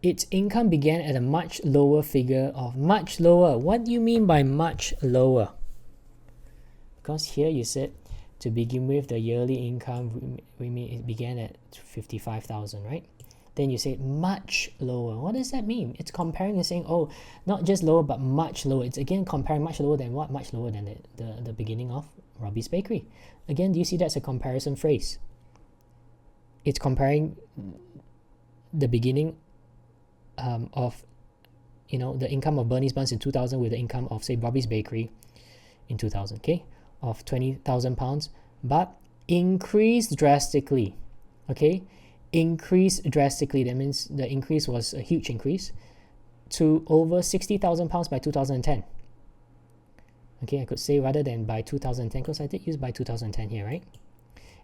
Its income began at a much lower figure of much lower. What do you mean by much lower? Because here you said to begin with, the yearly income it began at 55,000, right? Then you say much lower. What does that mean? It's comparing and saying, oh, not just lower, but much lower. It's again comparing much lower than what? Much lower than the beginning of Robbie's Bakery. Again, do you see that's a comparison phrase? It's comparing the beginning of, the income of Bernie's Buns in 2000 with the income of, say, Robbie's Bakery in 2000, okay? Of £20,000, but increased drastically, okay? Increased drastically. That means the increase was a huge increase to over £60,000 by 2010. Okay, I could say rather than by 2010, because I did use by 2010 here, right?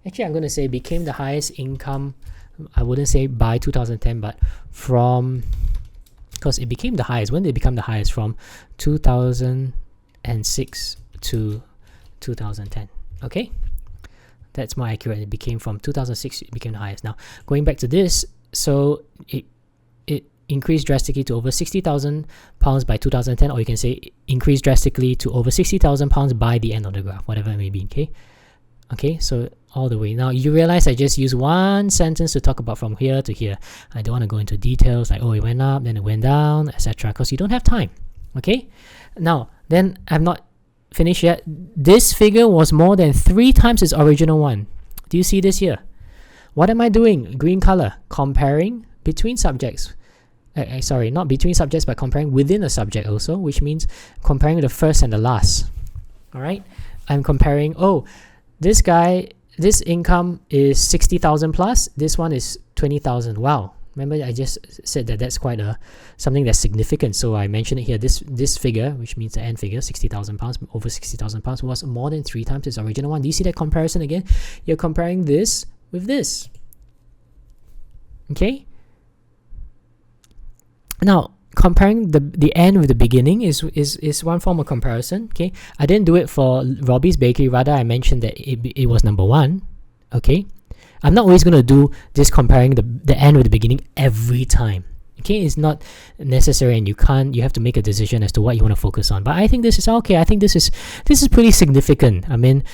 Actually, I'm going to say became the highest income. I wouldn't say by 2010, but from, because it became the highest. When did it become the highest? From 2006 to 2010. Okay, that's more accurate. It became from 2006, it became the highest. Now going back to this, so it increased drastically to over £60,000 by 2010, or you can say increased drastically to over £60,000 by the end of the graph, whatever it may be. Okay, so all the way. Now you realize I just used one sentence to talk about from here to here. I don't want to go into details like, oh, it went up, then it went down, etc., because you don't have time. Okay, now then I'm not finished yet. This figure was more than 3 times its original one. Do you see this here? What am I doing? Green color, comparing between subjects. Sorry, not between subjects, but comparing within a subject also, which means comparing the first and the last. All right, I'm comparing, oh, this guy, this income is 60,000 plus, this one is 20,000. Wow. Remember, I just said that that's quite something that's significant. So I mentioned it here. This figure, which means the end figure, £60,000, over £60,000, was more than 3 times its original one. Do you see that comparison again? You're comparing this with this. Okay. Now, comparing the end with the beginning is one form of comparison. Okay. I didn't do it for Robbie's Bakery. Rather, I mentioned that it was number 1. Okay. I'm not always going to do this comparing the end with the beginning every time. Okay, it's not necessary, and you have to make a decision as to what you want to focus on. But I think this is okay. I think this is pretty significant. I mean,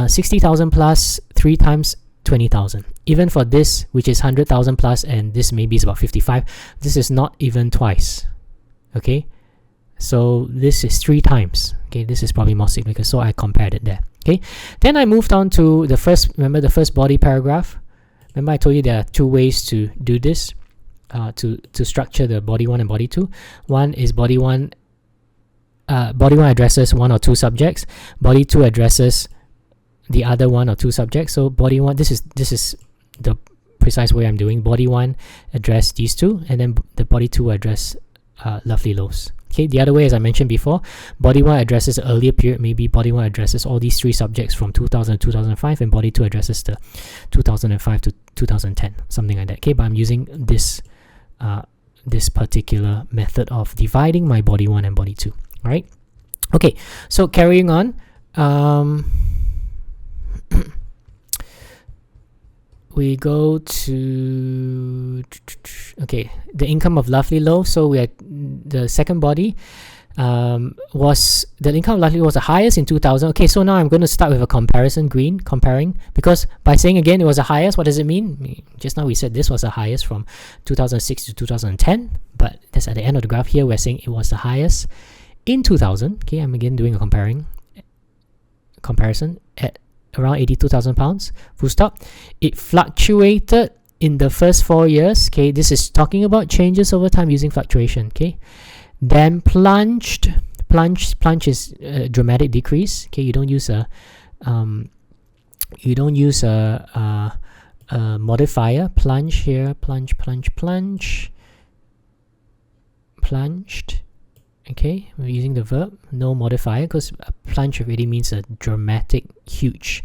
60,000 plus 3 times 20,000. Even for this, which is 100,000 plus, and this maybe is about 55, this is not even twice. Okay, so this is 3 times. Okay, this is probably more significant, so I compared it there. Okay, then I moved on to the first, remember the first body paragraph? Remember I told you there are 2 ways to do this, to structure the body 1 and body 2. One is body 1 addresses 1 or 2 subjects. Body 2 addresses the other 1 or 2 subjects. So body 1, this is the precise way I'm doing. Body 1 address these 2, and then the body 2 address Lovely Loaves. Okay, the other way, as I mentioned before, body 1 addresses the earlier period. Maybe body 1 addresses all these 3 subjects from 2000 to 2005, and body 2 addresses the 2005 to 2010, something like that. Okay, but I'm using this particular method of dividing my body 1 and body 2. All right. Okay, so carrying on. We go to the income of Lovely Loaf. So we had the second body was the income of Lovely was the highest in 2000. Okay, so now I'm going to start with a comparison, green, comparing, because by saying again it was the highest, what does it mean? Just now we said this was the highest from 2006 to 2010, but that's at the end of the graph. Here we're saying it was the highest in 2000. Okay, I'm again doing a comparison at around £82,000, full stop. It fluctuated in the first 4 years. Okay, this is talking about changes over time using fluctuation. Okay, then plunged. Plunge is a dramatic decrease. Okay, you don't use a modifier. Plunge here. Plunged. Okay, we're using the verb, no modifier, because a plunge already means a dramatic, huge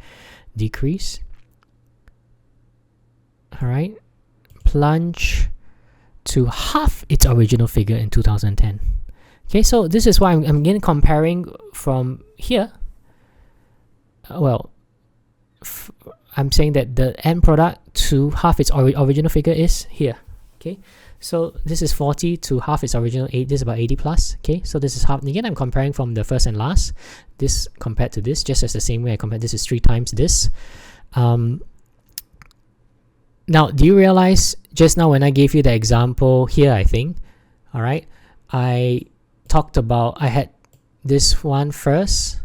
decrease. Alright, plunge to half its original figure in 2010. Okay, so this is why I'm again comparing from here well, I'm saying that the end product to half its original figure is here. Okay, so this is 40 to half its original 8. This is about 80 plus. Okay, so this is half. Again, I'm comparing from the first and last. This compared to this, just as the same way I compared. This is 3 times this. Now, do you realize just now when I gave you the example here, I think, all right, I talked about, I had this one first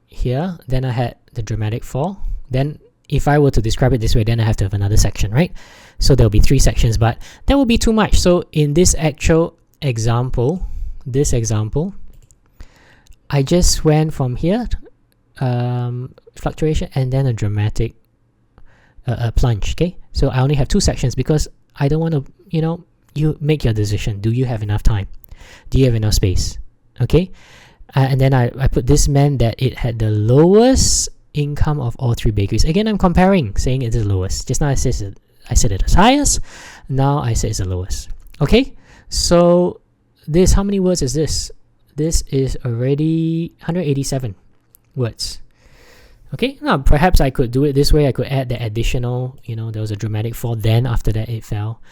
here, then I had the dramatic fall. Then if I were to describe it this way, then I have to have another section, right? So there'll be 3 sections, but that will be too much. So in this actual example, I just went from here, fluctuation, and then a dramatic plunge. Okay, so I only have 2 sections because I don't want to, you make your decision. Do you have enough time? Do you have enough space? Okay, and then I put this meant that it had the lowest income of all 3 bakeries. Again, I'm comparing, saying it's the lowest. Just now I said it as highest. Now I say it's the lowest. Okay, so this, how many words is this? This is already 187 words. Okay, now perhaps I could do it this way. I could add the additional, there was a dramatic fall, then after that it fell,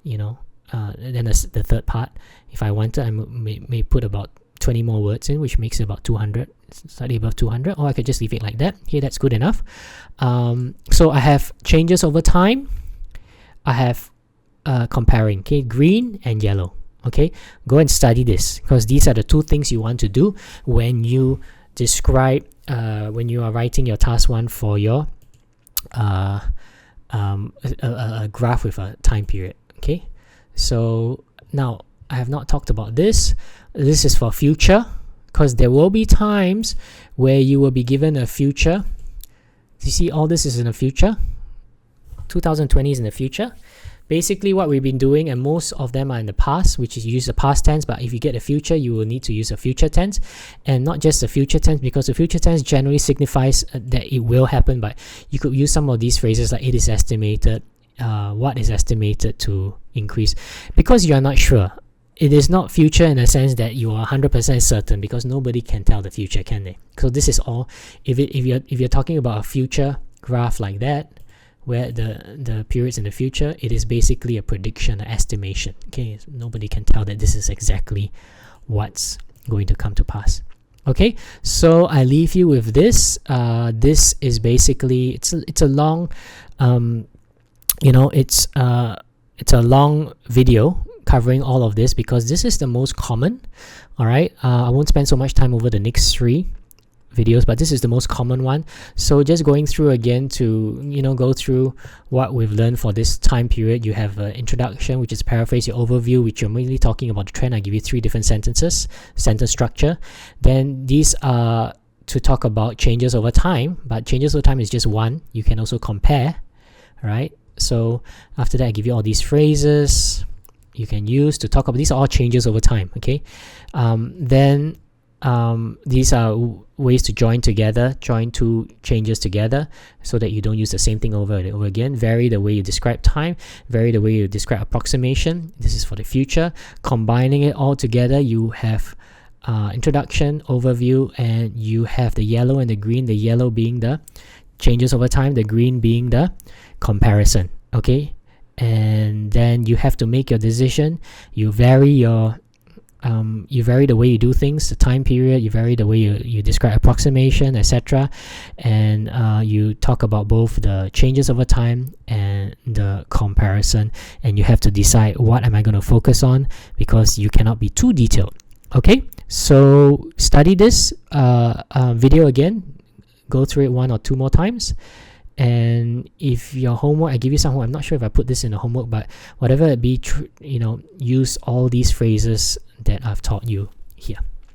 then the third part. If I wanted, I may put about 20 more words in, which makes it about 200, slightly above 200, or I could just leave it like that. Okay, that's good enough. So I have changes over time. I have comparing, okay, green and yellow. Okay, go and study this, because these are the 2 things you want to do when you describe when you are writing your task 1 for your a graph with a time period. Okay, so now I have not talked about this. This is for future, because there will be times where you will be given a future. You see, all this is in the future. 2020 is in the future. Basically what we've been doing, and most of them are in the past, which is use the past tense, but if you get a future, you will need to use a future tense, and not just the future tense, because the future tense generally signifies that it will happen, but you could use some of these phrases like it is estimated, what is estimated to increase, because you are not sure. It is not future in the sense that you are 100% certain, because nobody can tell the future, can they? So this is all, if you're talking about a future graph like that, where the periods in the future, it is basically a prediction, an estimation. Okay, nobody can tell that this is exactly what's going to come to pass. Okay, so I leave you with this. This is basically, it's a long, it's a long video covering all of this, because this is the most common. All right, I won't spend so much time over the next 3 videos, but this is the most common one. So just going through again to go through what we've learned for this time period. You have an introduction, which is paraphrase, your overview, which you're mainly talking about the trend. I give you 3 different sentences, sentence structure. Then these are to talk about changes over time, but changes over time is just 1. You can also compare, right? So after that, I give you all these phrases you can use to talk about. These are all changes over time. Okay, then these are ways to join 2 changes together, so that you don't use the same thing over and over again. Vary the way you describe time, vary the way you describe approximation. This is for the future. Combining it all together, you have introduction, overview, and you have the yellow and the green, the yellow being the changes over time, the green being the comparison. Okay, and then you have to make your decision. You vary the way you do things, the time period, you vary the way you describe approximation, etc. And you talk about both the changes over time and the comparison, and you have to decide what am I going to focus on, because you cannot be too detailed. Okay, so study this video again, go through it 1 or 2 more times. And if your homework, I give you some homework. I'm not sure if I put this in the homework, but whatever it be, use all these phrases that I've taught you here.